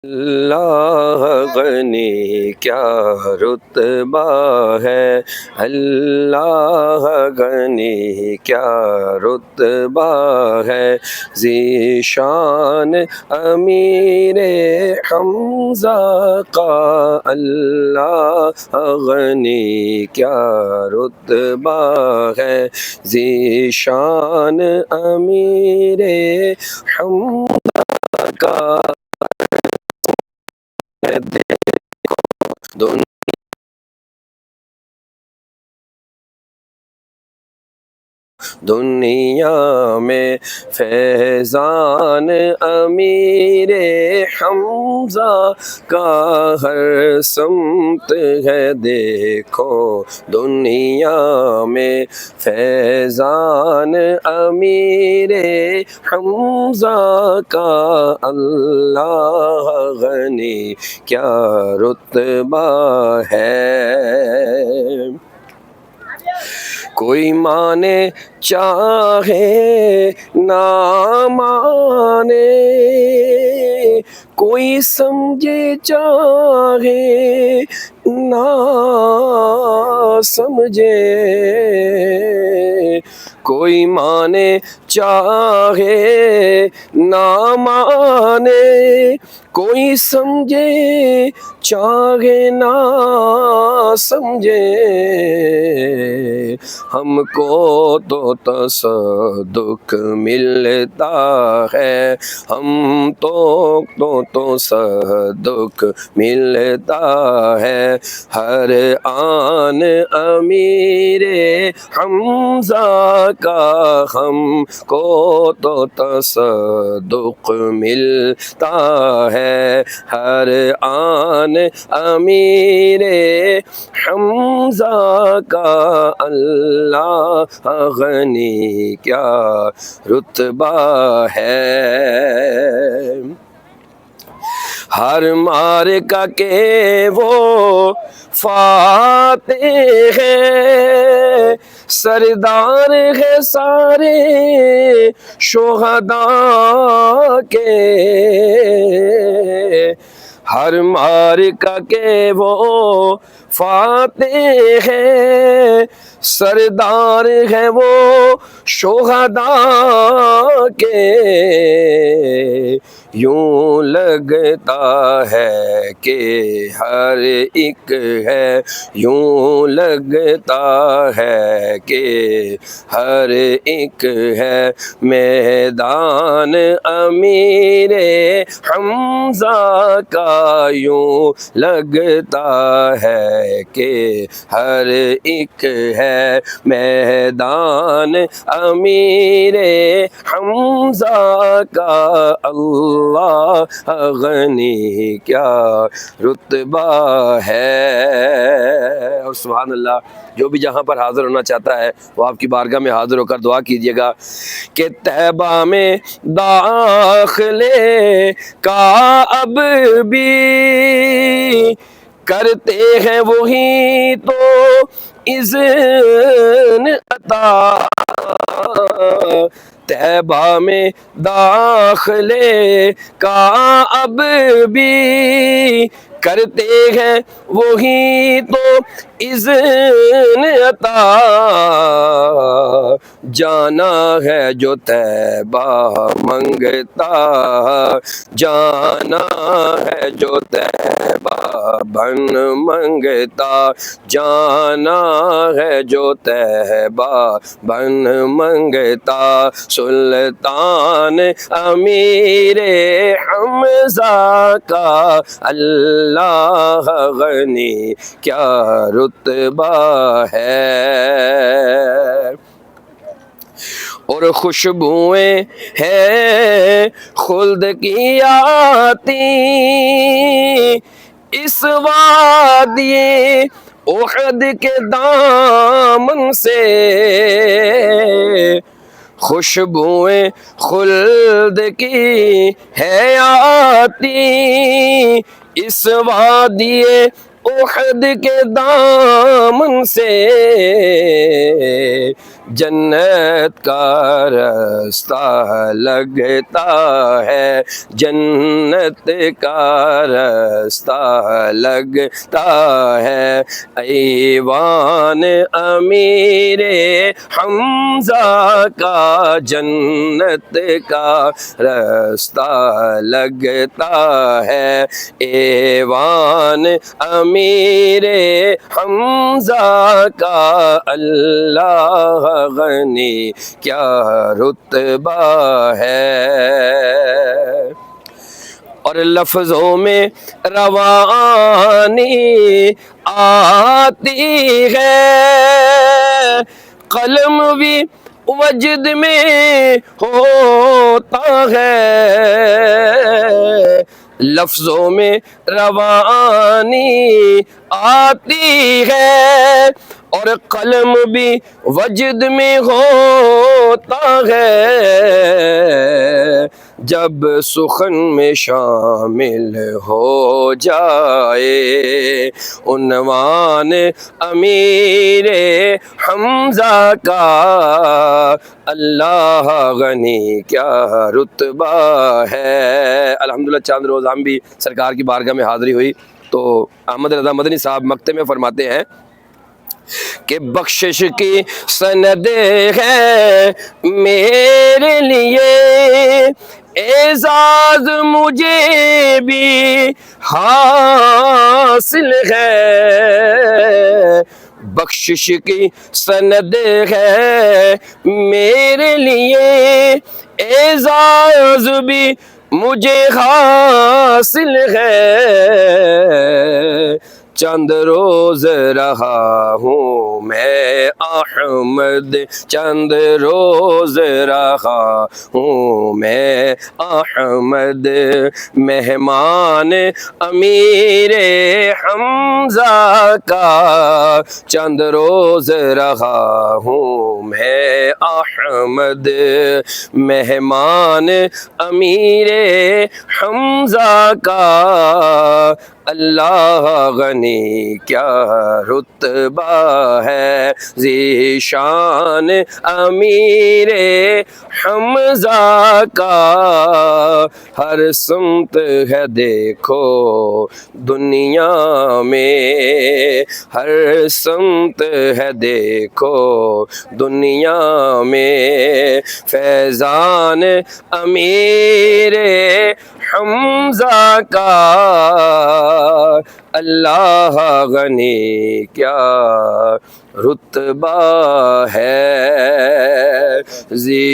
اللہ غنی کیا رتبہ ہے، اللہ غنی کیا رتبہ ہے، ذیشان امیر حمزہ کا اللہ غنی کیا رتبہ ہے، ذیشان امیر حمزہ کا دنیا میں فیضان امیر حمزہ کا ہر سمت ہے، دیکھو دنیا میں فیضان امیر حمزہ کا اللہ غنی کیا رتبہ ہے۔ کوئی مانے چاہے نہ مانے، کوئی سمجھے چاہے نہ سمجھے، کوئی مانے چاہے نہ مانے، کوئی سمجھے چاہے نہ سمجھے، ہم کو تو تصدق ملتا ہے، ہم تو تصدق ملتا ہے، ہر آن امیر حمزہ کا ہم کو تو تصدق ملتا ہے، ہر آن امیر حمزہ کا اللہ غنی کیا رتبہ ہے۔ ہر معرکہ کے وہ فاتح ہے، سردار ہے سارے شہداء کے، ہر معرکہ کے وہ فاتح ہے، سردار ہے وہ شہداء کے، یوں لگتا ہے کہ ہر ایک ہے، یوں لگتا ہے کہ ہر ایک ہے، میدان امیر حمزہ کا یوں لگتا ہے کہ ہر ایک ہے، میدان امیر حمزہ کا اللہ غنی کیا رتبہ ہے۔ اور سبحان اللہ، جو بھی جہاں پر حاضر ہونا چاہتا ہے وہ آپ کی بارگاہ میں حاضر ہو کر دعا کیجیے گا کہ طیبہ میں داخلے کا اب بھی کرتے ہیں وہی تو اذن عطا، طیبہ میں داخلے کا اب بھی کرتے ہیں وہی تو اذن عطا، جانا ہے جو طیبہ منگتا، جانا ہے جو طیبہ بن منگتا، جانا ہے جو طیبہ بن منگتا، سلطان امیر حمزہ کا اللہ غنی کیا رتبہ ہے۔ اور خوشبوئیں ہیں خلد کی آتی اس وادی احد کے دامن سے، خوشبوئیں خلد کی ہے آتی اس وادی احد کے دامن سے جنت کا راستہ لگتا ہے، جنت کا راستہ لگتا ہے۔ ایوان امیر حمزہ کا جنت کا راستہ لگتا ہے، ایوان امیر حمزہ کا اللہ غنی کیا رتبہ ہے۔ اور لفظوں میں روانی آتی ہے، قلم بھی وجد میں ہوتا ہے، لفظوں میں روانی آتی ہے اور قلم بھی وجد میں ہوتا ہے، جب سخن میں شامل ہو جائے عنوان امیر حمزہ کا، اللہ غنی کیا رتبہ ہے۔ الحمدللہ چاند روز ہم بھی سرکار کی بارگاہ میں حاضری ہوئی تو احمد رضا مدنی صاحب مقطع میں فرماتے ہیں کہ بخشش کی سند ہے میرے لیے، اعزاز مجھے بھی حاصل ہے، بخشش کی سند ہے میرے لیے، اعزاز بھی مجھے حاصل ہے، چند روز رہا ہوں میں احمد، چند روز رہا ہوں میں احمد، مہمان امیر حمزہ کا، چند روز رہا ہوں میں احمد، مہمان امیر حمزہ کا، اللہ غنی کیا رتبہ ہے، ذی شان امیر حمزہ کا، ہر سمت ہے دیکھو دنیا میں، ہر سمت ہے دیکھو دنیا میں، فیضان امیر حمزہ کا، اللہ غنی کیا رتبہ ہے،